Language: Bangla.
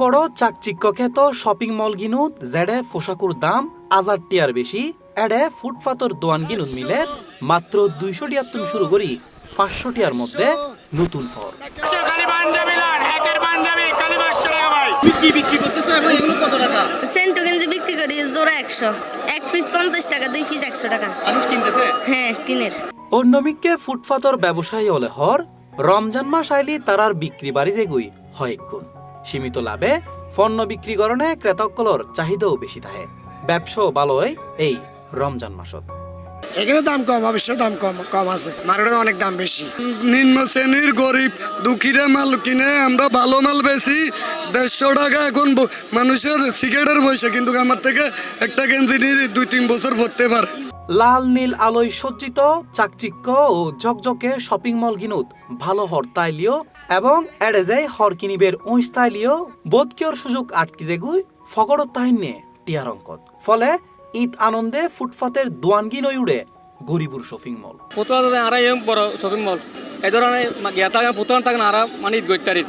বড় চাকচিক্য খ্যাত শপিং মল গিনুত যেডে পোশাকুর দাম 1000 টিয়ার বেশি এডে ফুটপাতর দোয়ান গিনুত মিলে মাত্র 200 টিয়ার তুমি শুরু করি 500 টিয়ার মধ্যে নতুন ফর সেন্টু গেঞ্জি বিক্রি করি জোড়া 100, এক পিস 50 টাকা, 2 পিস 100 টাকা। মানুষ কিনতেছে? হ্যাঁ, কিনের। অন্যমিককে ফুটপাতর ব্যবসায়ী হলে হর রমজান মাস আইলি তারার বিক্রি বাড়ি যেগুই হয় গুণ সীমিত লাভে পণ্য বিক্রি করণে ক্রেতাকলর চাহিদাও বেশি থাকে ব্যবসাও ভালো হয় এই রমজান মাসত। এখানে দাম কম, অবশ্য দাম কম আছে, মার্কেটে অনেক দাম বেশি। নিম্ন শ্রেণীর গরিব দুঃখীরা মাল কিনে আমরা ভালো মাল বেশি 150 টাকা। এখন মানুষের সিগারেটের পয়সা, কিন্তু আমার থেকে একটা গেঞ্জি নিয়ে 2-3 বছর ভরতে পারে। লাল নীল আলোয় সজ্জিত চাকচিক্য ও ঝকঝকে শপিং মল গিনুত ভালো হরতাইলিও এবং এডেজে হর কিনিবের ওইস্তাইলিও বোধকিয়র সুযোগ আটকি যেগুই ফগড়ত তাহিনে টিয়ার অঙ্কত ফলে ঈদ আনন্দে ফুটপাতের দোয়ানগি নই উড়ে গরিবুর শপিং মল প্রথম আড়াই বড় শপিং মল এই ধরনের গিয়া থাকেন প্রথম থাকেন আরা মানে ঈদ গইতারির